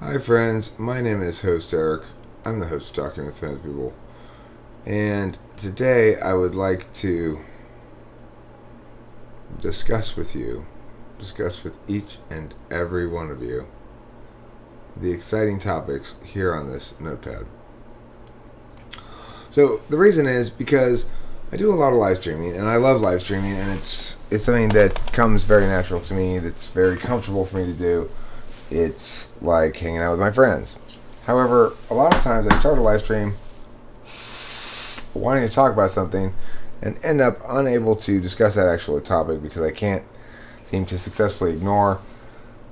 Hi friends, my name is host Eric. I'm the host of Talking with Famous People. And today I would like to discuss with each and every one of you, the exciting topics here on this notepad. So the reason is because I do a lot of live streaming, and I love live streaming, and it's something that comes very natural to me, that's very comfortable for me to do. It's like hanging out with my friends. However, a lot of times I start a live stream wanting to talk about something and end up unable to discuss that actual topic because I can't seem to successfully ignore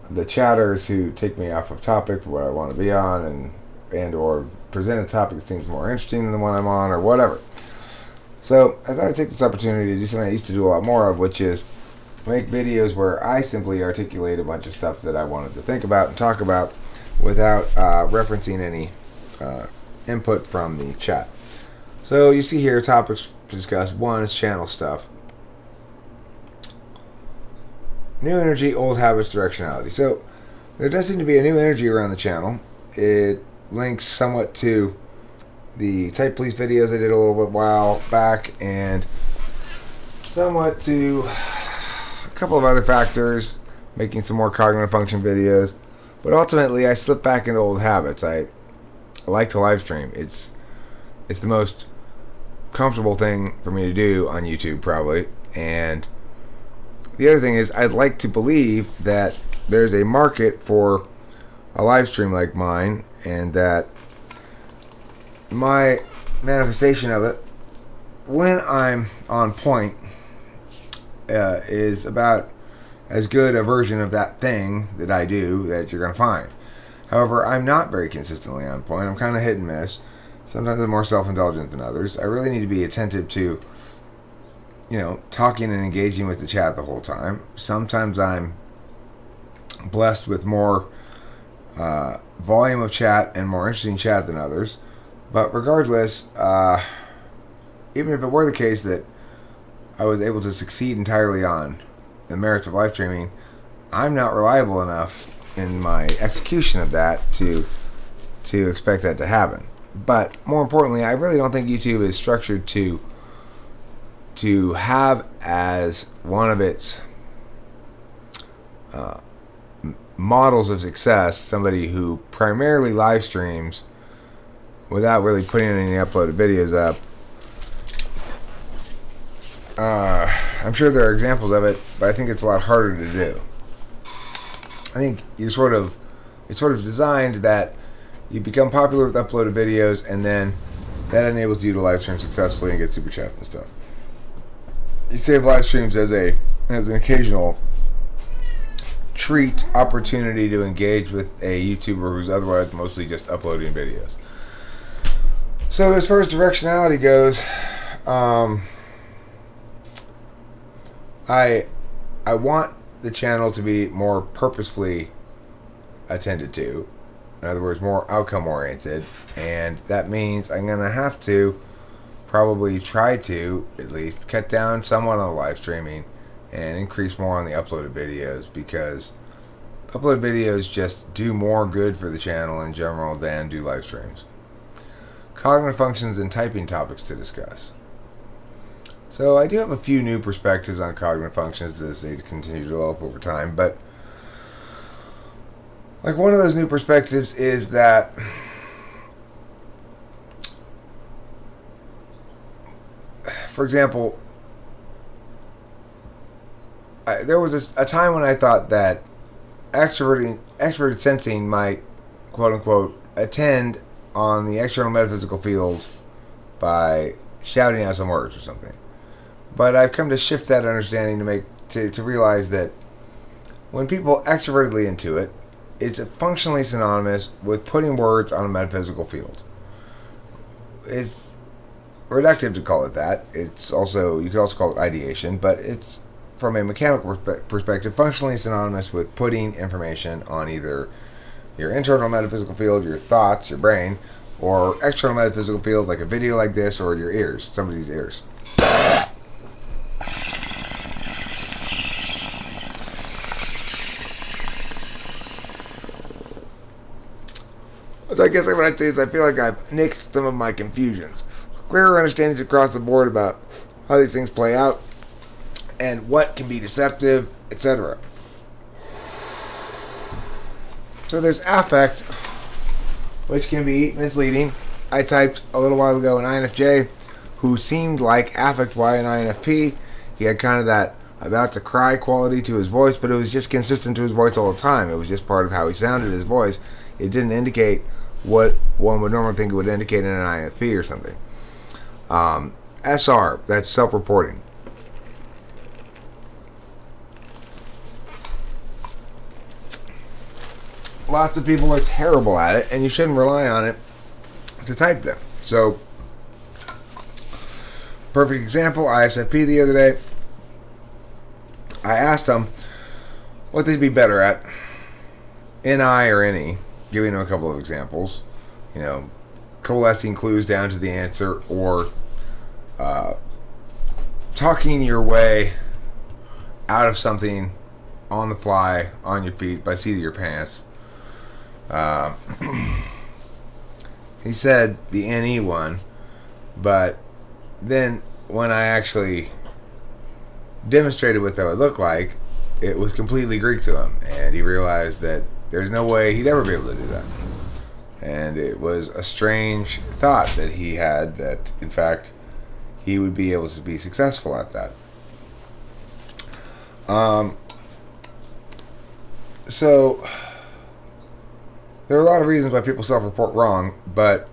the chatters who take me off of topic for what I want to be on and or present a topic that seems more interesting than the one I'm on or whatever. So I thought I'd take this opportunity to do something I used to do a lot more of, which is make videos where I simply articulate a bunch of stuff that I wanted to think about and talk about without referencing any input from the chat. So you see here topics to discuss. One is channel stuff. New energy, old habits, directionality. So there does seem to be a new energy around the channel. It links somewhat to the Type Please videos I did a little bit while back, and somewhat to a couple of other factors, making some more cognitive function videos. But ultimately, I slipped back into old habits. I like to live stream. It's the most comfortable thing for me to do on YouTube, probably. And the other thing is, I'd like to believe that there's a market for a live stream like mine, and that my manifestation of it, when I'm on point, is about as good a version of that thing that I do that you're going to find. However, I'm not very consistently on point. I'm kind of hit and miss. Sometimes I'm more self-indulgent than others. I really need to be attentive to, talking and engaging with the chat the whole time. Sometimes I'm blessed with more volume of chat and more interesting chat than others. But regardless, even if it were the case that I was able to succeed entirely on the merits of live streaming, I'm not reliable enough in my execution of that to expect that to happen. But more importantly, I really don't think YouTube is structured to have as one of its models of success somebody who primarily live streams without really putting any uploaded videos up. I'm sure there are examples of it, but I think it's a lot harder to do. I think it's sort of designed that you become popular with uploaded videos, and then that enables you to live stream successfully and get super chats and stuff. You save live streams as an occasional treat opportunity to engage with a YouTuber who's otherwise mostly just uploading videos. So as far as directionality goes, I want the channel to be more purposefully attended to. In other words, more outcome oriented, and that means I'm gonna have to probably try to at least cut down somewhat on the live streaming and increase more on the uploaded videos, because uploaded videos just do more good for the channel in general than do live streams. Cognitive functions and typing topics to discuss. So I do have a few new perspectives on cognitive functions as they continue to develop over time, but like one of those new perspectives is that for example, there was a time when I thought that extroverted sensing might, quote unquote, attend on the external metaphysical field by shouting out some words or something. But I've come to shift that understanding to realize that when people extrovertedly intuit, it's functionally synonymous with putting words on a metaphysical field. It's reductive to call it that. It's also, you could also call it ideation, but it's, from a mechanical perspective, functionally synonymous with putting information on either your internal metaphysical field, your thoughts, your brain, or external metaphysical field like a video like this, or your ears, somebody's ears. So I guess what I'd say is I feel like I've nixed some of my confusions. Clearer understandings across the board about how these things play out and what can be deceptive, etc. So there's affect, which can be misleading. I typed a little while ago an INFJ who seemed like affect Y an INFP. He had kind of that about to cry quality to his voice, but it was just consistent to his voice all the time. It was just part of how he sounded, his voice. It didn't indicate what one would normally think it would indicate in an INFP or something. SR, that's self-reporting. Lots of people are terrible at it, and you shouldn't rely on it to type them. So, perfect example, ISFP the other day. I asked them what they'd be better at, NI or NE, giving them a couple of examples. You know, coalescing clues down to the answer, or talking your way out of something on the fly, on your feet, by seat of your pants. He said the NE one, but then when I actually demonstrated what that would look like, it was completely Greek to him, and he realized that there's no way he'd ever be able to do that. And it was a strange thought that he had, that in fact he would be able to be successful at that. So there are a lot of reasons why people self-report wrong, but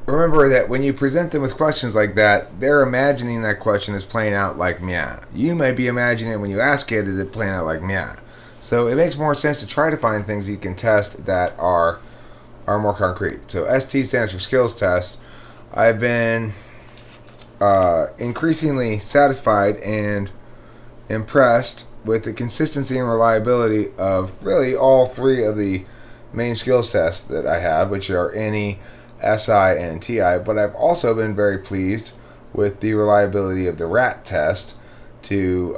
remember that when you present them with questions like that, they're imagining that question is playing out like meh. You might be imagining it when you ask it, is it playing out like meh? So it makes more sense to try to find things you can test that are more concrete. So ST stands for skills test. I've been increasingly satisfied and impressed with the consistency and reliability of really all three of the main skills tests that I have, which are NE, SI, and TI. But I've also been very pleased with the reliability of the RAT test to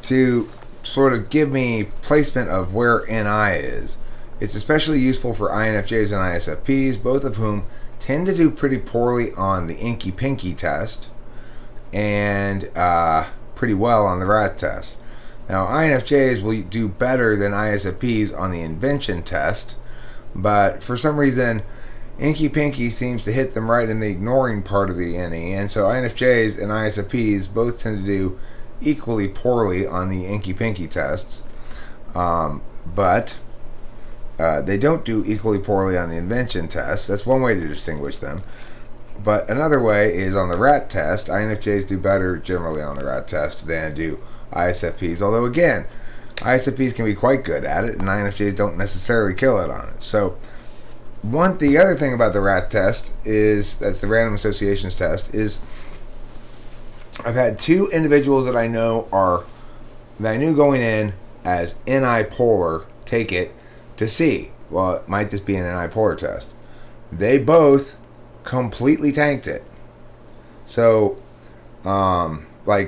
to sort of give me placement of where NI is. It's especially useful for INFJs and ISFPs, both of whom tend to do pretty poorly on the Inky Pinky test and pretty well on the RAT test. Now, INFJs will do better than ISFPs on the invention test, but for some reason, Inky Pinky seems to hit them right in the ignoring part of the NE, and so INFJs and ISFPs both tend to do equally poorly on the Inky Pinky tests, but they don't do equally poorly on the invention test. That's one way to distinguish them. But another way is on the RAT test. INFJs do better generally on the RAT test than do ISFPs. Although again, ISFPs can be quite good at it, and INFJs don't necessarily kill it on it. So the other thing about the RAT test is, that's the random associations test, is I've had two individuals that I knew going in as NI polar take it to see, well, it might just be an NI polar test. They both completely tanked it. So, it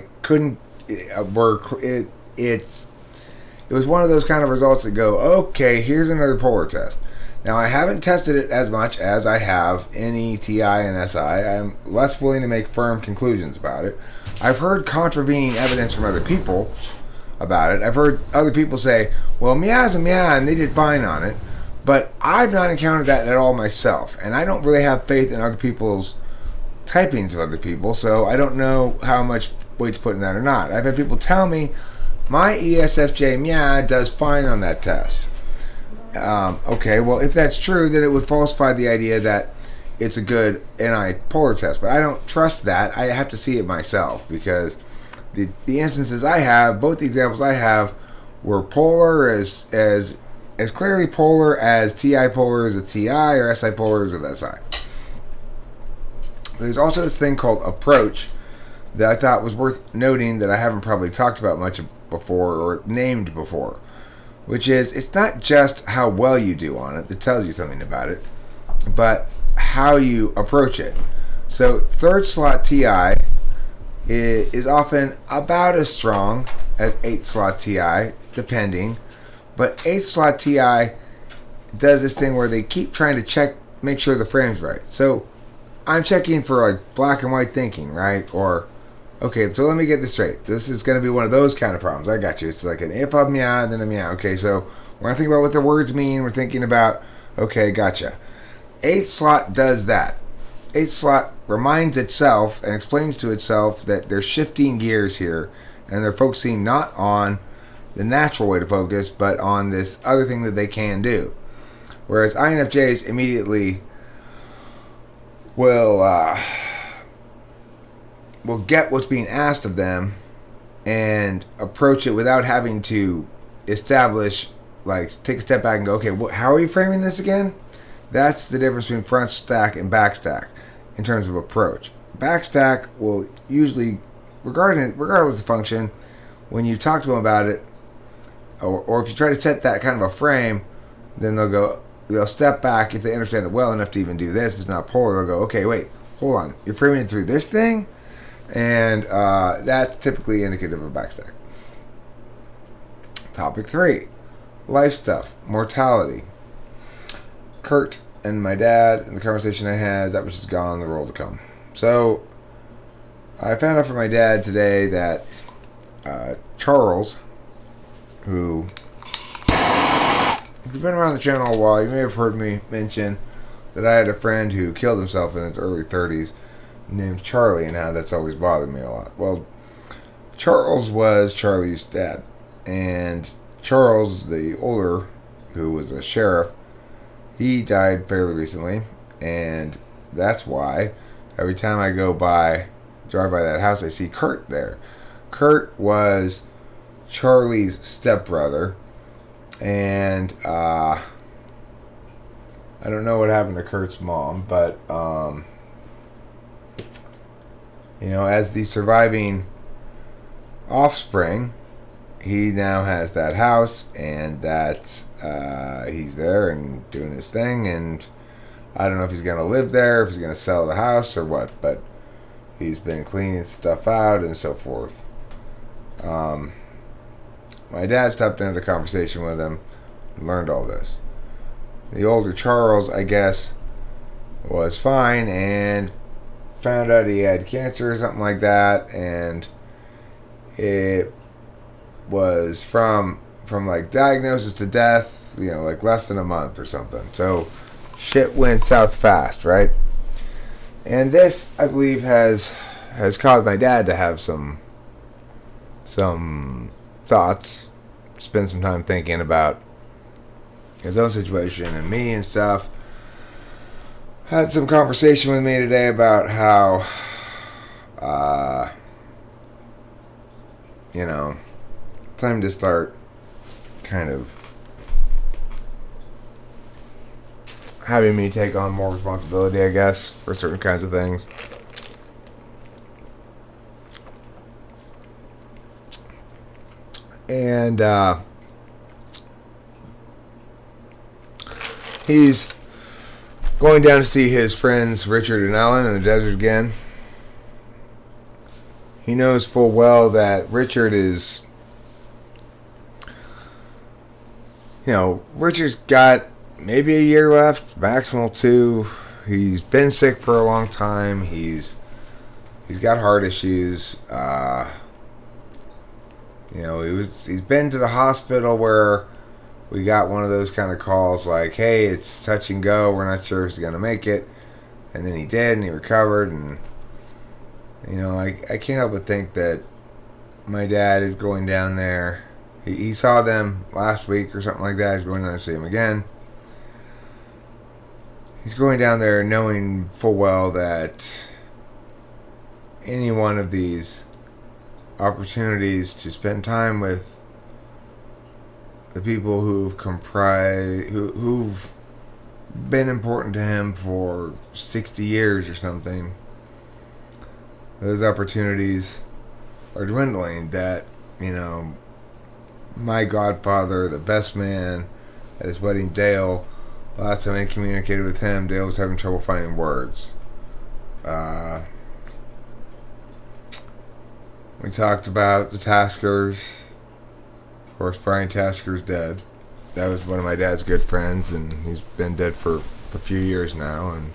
was one of those kind of results that go, okay, here's another polar test. Now, I haven't tested it as much as I have NE, TI, and SI. I'm less willing to make firm conclusions about it. I've heard contravening evidence from other people about it. I've heard other people say, well, meow's a meow, and they did fine on it. But I've not encountered that at all myself, and I don't really have faith in other people's typings of other people, so I don't know how much weight to put in that or not. I've had people tell me, my ESFJ meow does fine on that test. Okay, well, if that's true, then it would falsify the idea that it's a good NI polar test, but I don't trust that. I have to see it myself, because the instances I have, both the examples I have, were polar as clearly polar as TI polar is with TI, or SI polar is with SI. There's also this thing called approach that I thought was worth noting, that I haven't probably talked about much before or named before, which is, it's not just how well you do on it that tells you something about it, but how you approach it. So third slot TI is often about as strong as 8 slot TI, depending. But 8 slot TI does this thing where they keep trying to make sure the frame's right. So I'm checking for like black and white thinking, right? Or, okay, so let me get this straight. This is going to be one of those kind of problems. I got you. It's like an if, up, meow, and then a meow. Okay, so when I think about what the words mean, we're thinking about, okay, gotcha. 8 slot does that. 8 slot reminds itself and explains to itself that they're shifting gears here and they're focusing not on the natural way to focus, but on this other thing that they can do. Whereas INFJs immediately will get what's being asked of them and approach it without having to establish, like, take a step back and go, okay, how are you framing this again? That's the difference between front stack and back stack in terms of approach. Back stack will usually, regardless of function, when you talk to them about it, or if you try to set that kind of a frame, then they'll step back if they understand it well enough to even do this. If it's not polar, they'll go, okay, wait, hold on, you're framing it through this thing? And that's typically indicative of backstack. Topic 3, life stuff, mortality. Kurt and my dad, and the conversation I had, that was just gone, the world to come. So I found out from my dad today that Charles, who, if you've been around the channel a while, you may have heard me mention that I had a friend who killed himself in his early 30s named Charlie, and how that's always bothered me a lot. Well, Charles was Charlie's dad, and Charles, the older, who was a sheriff, he died fairly recently, and that's why every time I drive by that house, I see Kurt there. Kurt was Charlie's stepbrother, and I don't know what happened to Kurt's mom, but as the surviving offspring, he now has that house, and that he's there and doing his thing, and I don't know if he's going to live there, if he's going to sell the house or what, but he's been cleaning stuff out and so forth. My dad stopped into a conversation with him and learned all this. The older Charles, I guess, was fine and found out he had cancer or something like that, and it was from like diagnosis to death, like less than a month or something. So shit went south fast, right? And this, I believe, has caused my dad to have some thoughts, spend some time thinking about his own situation and me and stuff. Had some conversation with me today about how time to start kind of having me take on more responsibility, I guess, for certain kinds of things. And he's going down to see his friends Richard and Ellen in the desert again. He knows full well that Richard is, Richard's got maybe a year left, maximal 2. He's been sick for a long time. He's got heart issues. He's been to the hospital where we got one of those kind of calls like, hey, it's touch and go, we're not sure if he's going to make it. And then he did, and he recovered. And I can't help but think that my dad is going down there. He saw them last week or something like that. He's going down to see them again. He's going down there knowing full well that any one of these opportunities to spend time with the people who've been important to him for 60 years or something, those opportunities are dwindling. That, my godfather, the best man at his wedding, Dale, last time I communicated with him, Dale was having trouble finding words. We talked about the Taskers. Of course, Brian Tasker's dead. That was one of my dad's good friends, and he's been dead for a few years now. And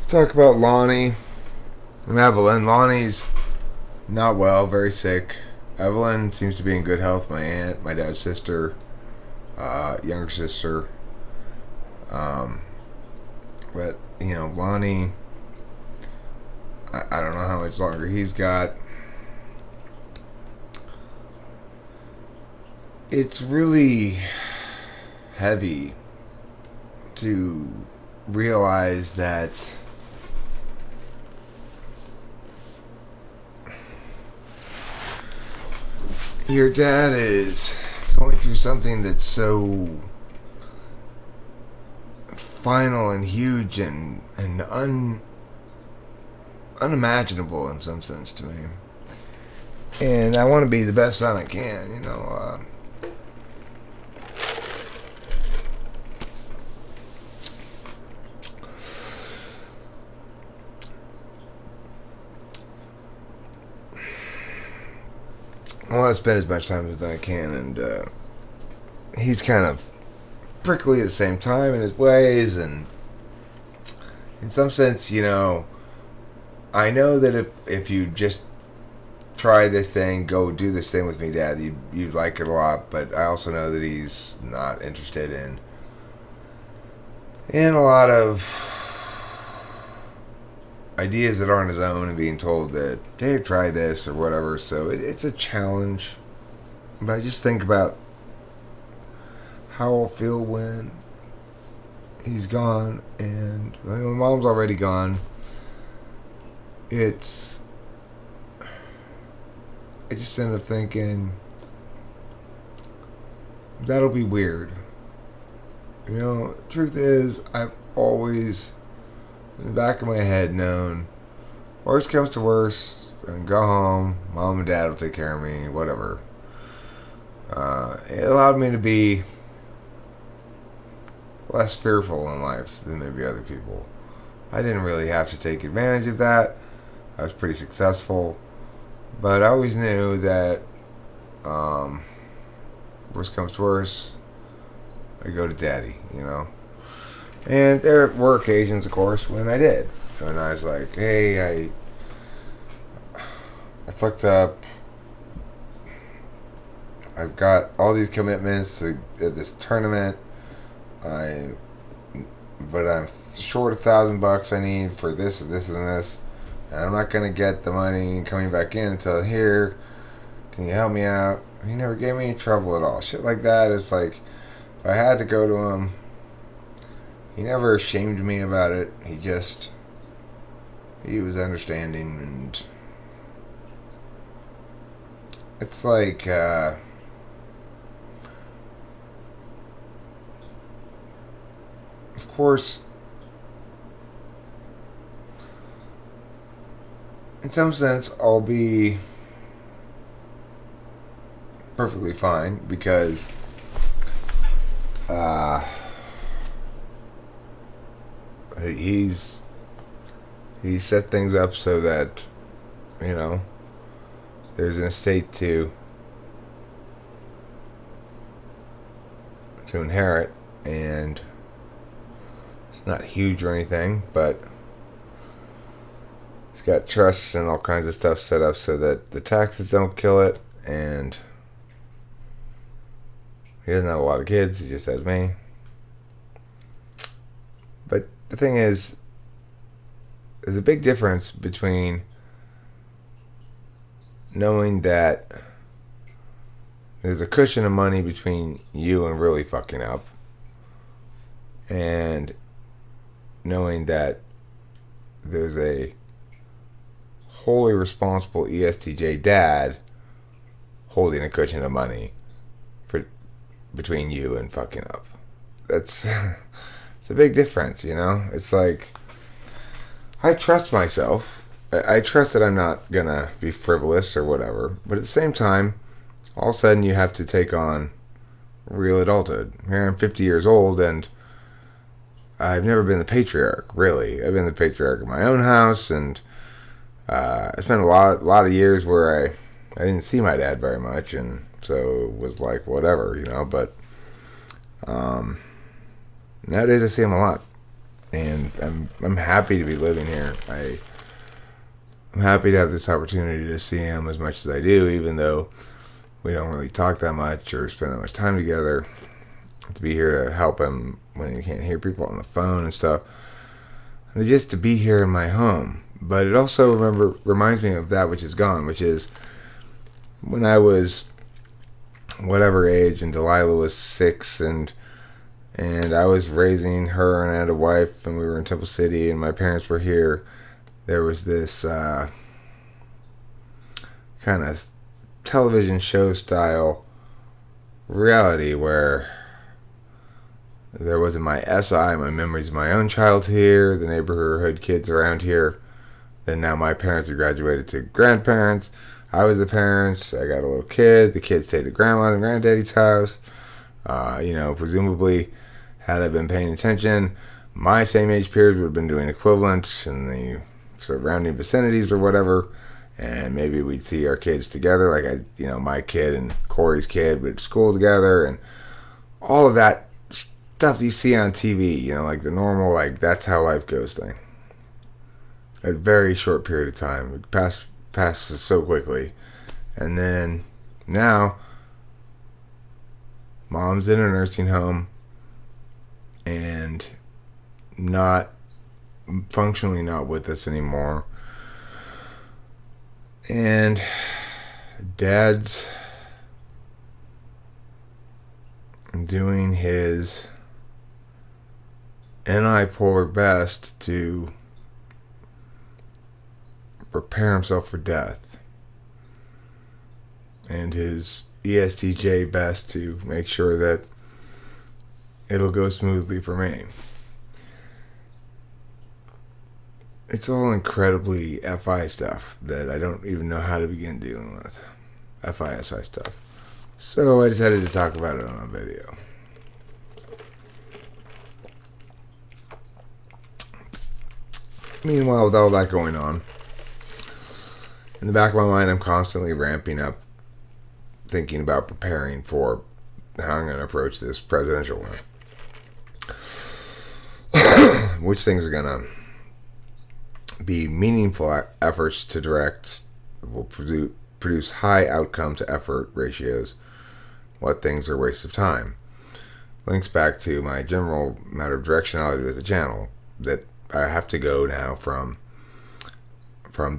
talk about Lonnie and Evelyn. Lonnie's not well, very sick. Evelyn seems to be in good health. My aunt, my dad's sister, younger sister. But, you know, Lonnie, I don't know how much longer he's got. It's really heavy to realize that your dad is going through something that's so final and huge and unimaginable in some sense to me. And I want to be the best son I can, you know. I want to spend as much time as I can, and he's kind of prickly at the same time in his ways, and in some sense, you know, I know that if you just try this thing, go do this thing with me, Dad, you'd like it a lot, but I also know that he's not interested in a lot of ideas that aren't his own, and being told that, Dave, try this or whatever. So it's a challenge. But I just think about how I'll feel when he's gone, and my mom's already gone. I just end up thinking that'll be weird. You know, truth is, I've always in the back of my head known, worst comes to worst, and go home, mom and dad will take care of me, whatever. It allowed me to be less fearful in life than maybe other people. I didn't really have to take advantage of that. I was pretty successful, but I always knew that worst comes to worst, I go to daddy, you know. And there were occasions, of course, when I did. When I was like, hey, I fucked up. I've got all these commitments to this tournament. But I'm short $1,000 I need for this, and this. And I'm not going to get the money coming back in until here. Can you help me out? He never gave me any trouble at all. Shit like that. It's like, if I had to go to him, he never shamed me about it. He was understanding, and it's like, of course, in some sense, I'll be perfectly fine because he set things up so that, you know, there's an estate to inherit, and it's not huge or anything, but he's got trusts and all kinds of stuff set up so that the taxes don't kill it, and he doesn't have a lot of kids, he just has me. But the thing is, there's a big difference between knowing that there's a cushion of money between you and really fucking up, and knowing that there's a wholly responsible ESTJ dad holding a cushion of money between you and fucking up. That's it's a big difference, you know? It's like, I trust myself. I trust that I'm not gonna be frivolous or whatever, but at the same time, all of a sudden you have to take on real adulthood. Here I'm 50 years old, and I've never been the patriarch, really. I've been the patriarch of my own house, and I spent a lot of years where I didn't see my dad very much, and so it was like whatever, But nowadays I see him a lot, and I'm happy to be living here. I'm happy to have this opportunity to see him as much as I do, even though we don't really talk that much or spend that much time together. To be here to help him when he can't hear people on the phone and stuff, and just to be here in my home. But it also reminds me of that which is gone, which is when I was whatever age and Delilah was 6, and I was raising her, and I had a wife, and we were in Temple City, and my parents were here. There was this kind of television show style reality where there wasn't my SI, my memories of my own childhood here, the neighborhood kids around here. Then now my parents have graduated to grandparents. I was the parents. I got a little kid. The kid stayed at grandma and granddaddy's house. Presumably, had I been paying attention, my same age peers would have been doing equivalents in the surrounding vicinities or whatever. And maybe we'd see our kids together, like my kid and Corey's kid would school together, and all of that stuff you see on TV, like the normal, like that's how life goes thing. A very short period of time. It passes so quickly. And then now, mom's in a nursing home and functionally not with us anymore. And dad's doing his polar best to prepare himself for death, and his ESTJ best to make sure that it'll go smoothly for me. It's all incredibly FI stuff that I don't even know how to begin dealing with. FISI stuff. So I decided to talk about it on a video. Meanwhile, with all that going on, in the back of my mind, I'm constantly ramping up, thinking about preparing for how I'm going to approach this presidential one. Which things are going to be meaningful efforts to direct, will produce high outcome to effort ratios. What things are waste of time. Links back to my general matter of directionality with the channel, that I have to go now from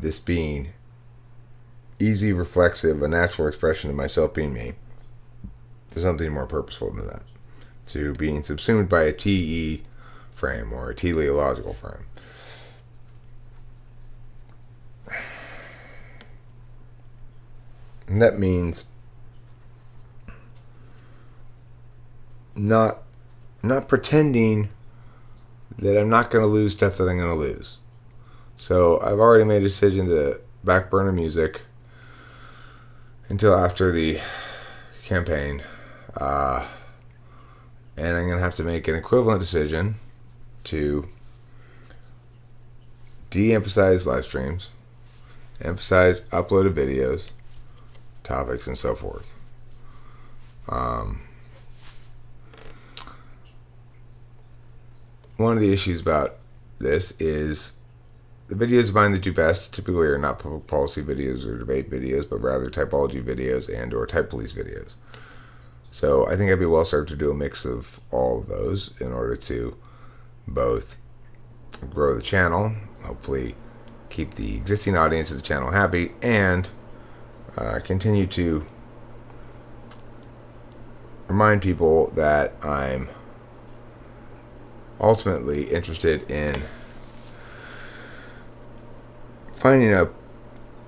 this being easy, reflexive, a natural expression of myself being me, to something more purposeful than that. To being subsumed by a TE frame or a teleological frame. And that means not pretending that I'm not going to lose stuff that I'm going to lose. So I've already made a decision to back burner music until after the campaign. And I'm going to have to make an equivalent decision to de-emphasize live streams, emphasize uploaded videos, topics, and so forth. One of the issues about this is the videos of mine that do best typically are not public policy videos or debate videos, but rather typology videos and or type police videos. So I think I'd be well served to do a mix of all of those in order to both grow the channel, hopefully keep the existing audience of the channel happy, and continue to remind people that I'm ultimately interested in finding a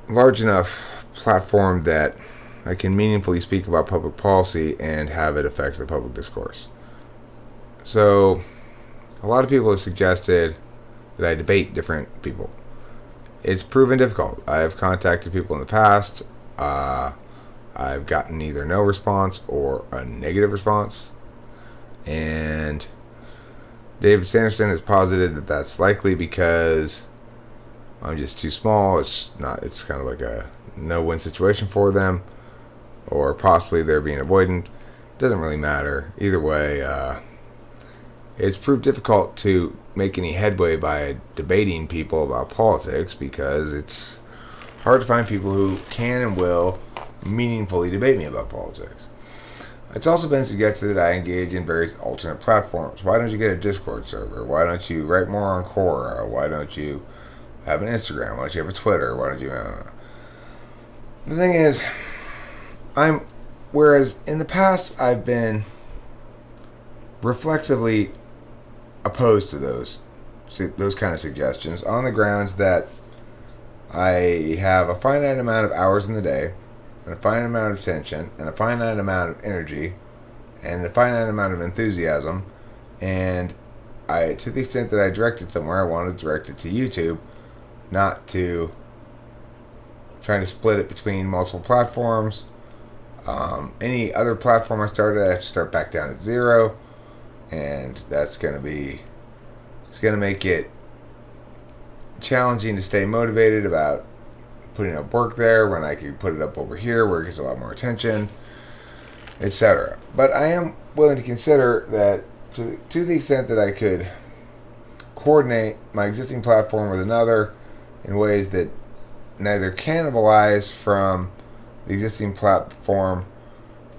large enough platform that I can meaningfully speak about public policy and have it affect the public discourse. So, a lot of people have suggested that I debate different people. It's proven difficult. I have contacted people in the past. I've gotten either no response or a negative response. And David Sanderson has posited that that's likely because I'm just too small. It's not. It's kind of like a no-win situation for them, or possibly they're being avoidant. Doesn't really matter. Either way, it's proved difficult to make any headway by debating people about politics because it's hard to find people who can and will meaningfully debate me about politics. It's also been suggested that I engage in various alternate platforms. Why don't you get a Discord server? Why don't you write more on Quora? Why don't you have an Instagram? Why don't you have a Twitter? Why don't you... The thing is, whereas in the past I've been reflexively opposed to those kind of suggestions on the grounds that I have a finite amount of hours in the day, and a finite amount of attention, and a finite amount of energy, and a finite amount of enthusiasm, and to the extent that I direct it somewhere, I want to direct it to YouTube, not to trying to split it between multiple platforms. Any other platform I started, I have to start back down at 0, and that's going to make it challenging to stay motivated about putting up work there when I could put it up over here where it gets a lot more attention, etc. But I am willing to consider that to the extent that I could coordinate my existing platform with another in ways that neither cannibalize from the existing platform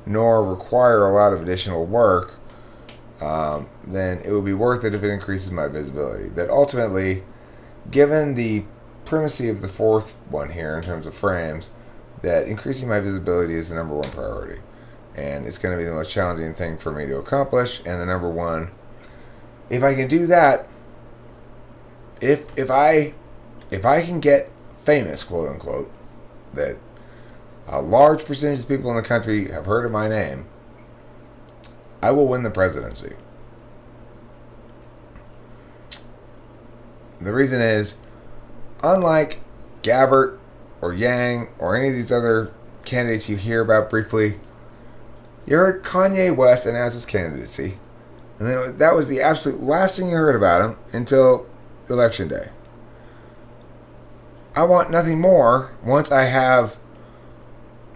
nor require a lot of additional work, then it would be worth it if it increases my visibility. That ultimately, given the primacy of the fourth one here in terms of frames, that increasing my visibility is the number one priority, and it's going to be the most challenging thing for me to accomplish. And the number one, if I can do that, if I can get famous, quote unquote, that a large percentage of people in the country have heard of my name, I will win the presidency. The reason is, unlike Gabbard or Yang or any of these other candidates you hear about briefly, you heard Kanye West announce his candidacy, and then that was the absolute last thing you heard about him until Election Day. I want nothing more once I have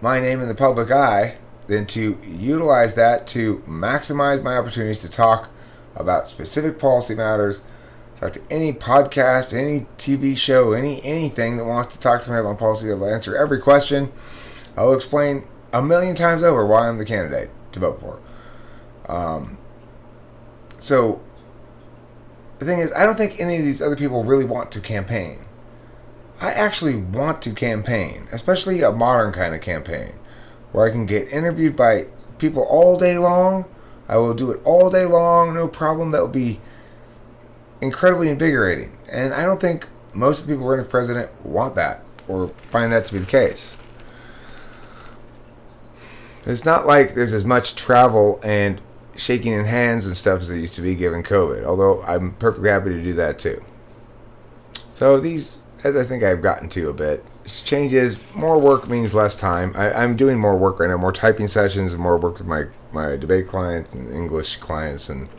my name in the public eye than to utilize that to maximize my opportunities to talk about specific policy matters, talk to any podcast, any TV show, anything that wants to talk to me about policy. I'll answer every question. I'll explain 1,000,000 times over why I'm the candidate to vote for. So the thing is, I don't think any of these other people really want to campaign. I actually want to campaign, especially a modern kind of campaign, where I can get interviewed by people all day long. I will do it all day long, no problem. That will be incredibly invigorating. And I don't think most of the people running for president want that or find that to be the case. It's not like there's as much travel and shaking in hands and stuff as there used to be given COVID, although I'm perfectly happy to do that too. So these, as I think I've gotten to a bit, changes. More work means less time. I'm doing more work right now, more typing sessions and more work with my debate clients and English clients, and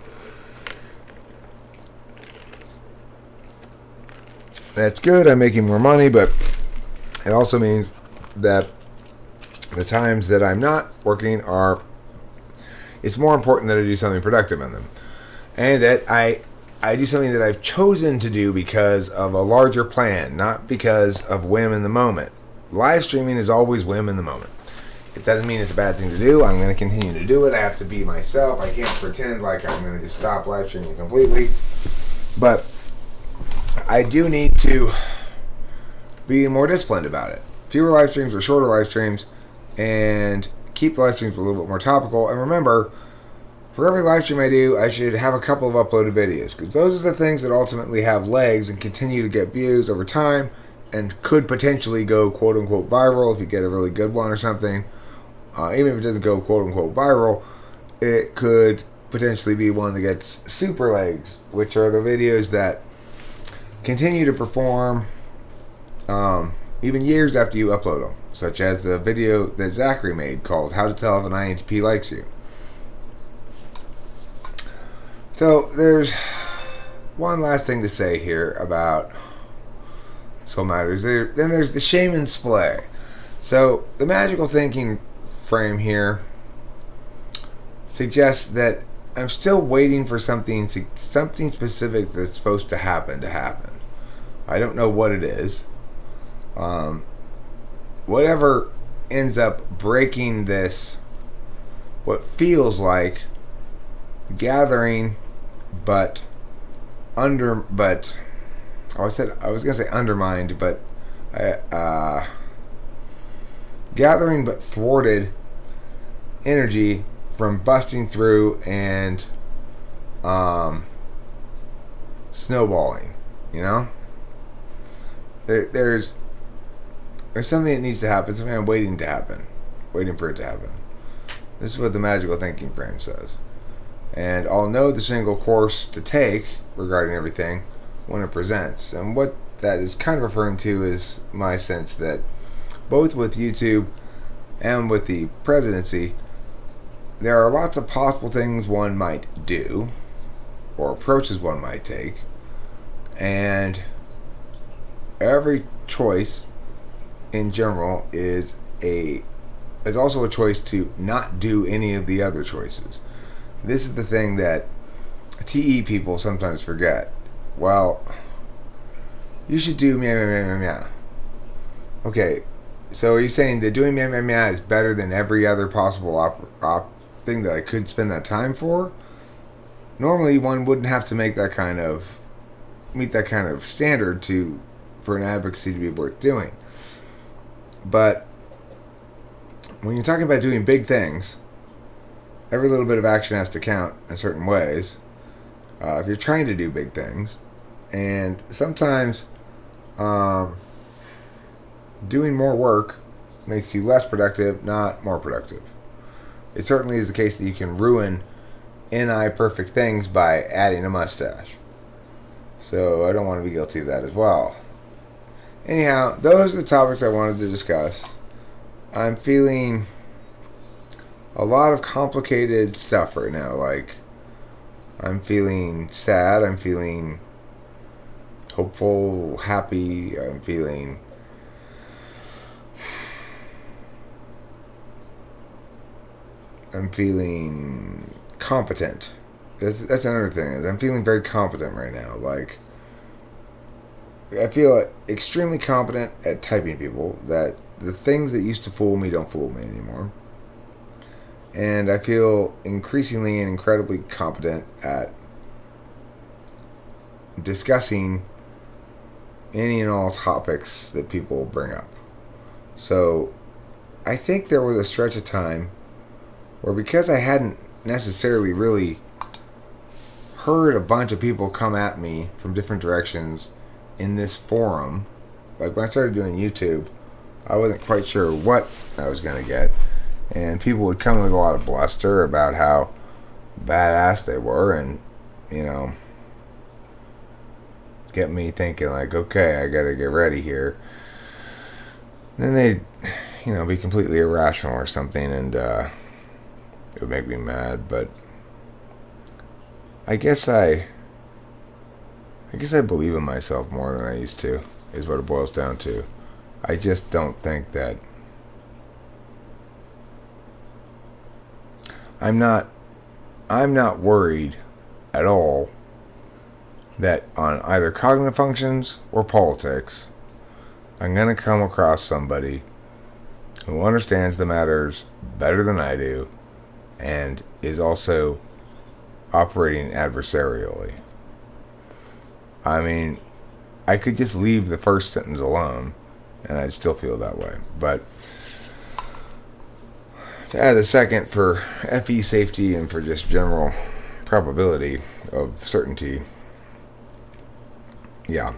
that's good. I'm making more money, but it also means that the times that I'm not working it's more important that I do something productive in them, and that I do something that I've chosen to do because of a larger plan, not because of whim in the moment. Live streaming is always whim in the moment. It doesn't mean it's a bad thing to do. I'm going to continue to do it. I have to be myself. I can't pretend like I'm going to just stop live streaming completely. But I do need to be more disciplined about it. Fewer live streams or shorter live streams, and keep the live streams a little bit more topical. And remember, for every live stream I do, I should have a couple of uploaded videos, because those are the things that ultimately have legs and continue to get views over time and could potentially go quote-unquote viral if you get a really good one or something. Even if it doesn't go quote-unquote viral, it could potentially be one that gets super legs, which are the videos that continue to perform even years after you upload them, such as the video that Zachary made called How to Tell If an INTP Likes You. So there's one last thing to say here about soul matters. Then there's the shaman splay. So the magical thinking frame here suggests that I'm still waiting for something specific that's supposed to happen. I don't know what it is. Whatever ends up breaking this, what feels like gathering, but I was gonna say undermined, but gathering but thwarted energy from busting through and snowballing. You know, there's something that needs to happen. Something I'm waiting for it to happen. This is what the magical thinking frame says. And I'll know the single course to take regarding everything when it presents. And what that is kind of referring to is my sense that both with YouTube and with the presidency, there are lots of possible things one might do or approaches one might take. And every choice in general is also a choice to not do any of the other choices. This is the thing that TE people sometimes forget. Well, you should do meow meow meow meow meow. Okay, so are you saying that doing meow meow meow is better than every other possible thing that I could spend that time for? Normally, one wouldn't have to meet that kind of standard for an advocacy to be worth doing. But when you're talking about doing big things, every little bit of action has to count in certain ways. If you're trying to do big things, and sometimes doing more work makes you less productive, not more productive. It certainly is the case that you can ruin NI perfect things by adding a mustache. So I don't want to be guilty of that as well. Anyhow, those are the topics I wanted to discuss. I'm feeling a lot of complicated stuff right now. Like, I'm feeling sad, I'm feeling hopeful, happy, I'm feeling competent. That's another thing. I'm feeling very competent right now. Like, I feel extremely competent at typing people, that the things that used to fool me don't fool me anymore. And I feel increasingly and incredibly competent at discussing any and all topics that people bring up. So I think there was a stretch of time where, because I hadn't necessarily really heard a bunch of people come at me from different directions in this forum, like when I started doing YouTube, I wasn't quite sure what I was going to get. And people would come with a lot of bluster about how badass they were, and, you know, get me thinking, like, okay, I gotta get ready here. Then they'd, be completely irrational or something, and it would make me mad. But I guess I believe in myself more than I used to, is what it boils down to. I just don't think that I'm not worried at all that on either cognitive functions or politics, I'm going to come across somebody who understands the matters better than I do and is also operating adversarially. I mean, I could just leave the first sentence alone and I'd still feel that way. But to add the second for FE safety and for just general probability of certainty, yeah.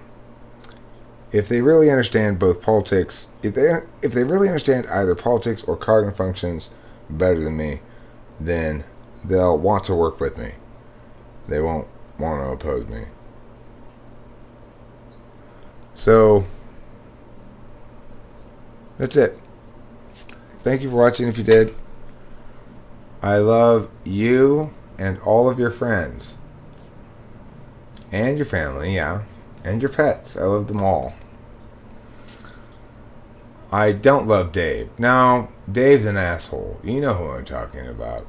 If they really understand both politics, if they really understand either politics or cognitive functions better than me, then they'll want to work with me. They won't want to oppose me. So that's it. Thank you for watching if you did. I love you and all of your friends. And your family, yeah. And your pets. I love them all. I don't love Dave. Now, Dave's an asshole. You know who I'm talking about.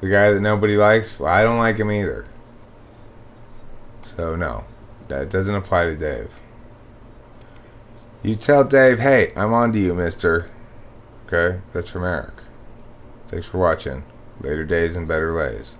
The guy that nobody likes? Well, I don't like him either. So, no. That doesn't apply to Dave. You tell Dave, hey, I'm on to you, mister. Okay? That's from Eric. Thanks for watching. Later days and better lays.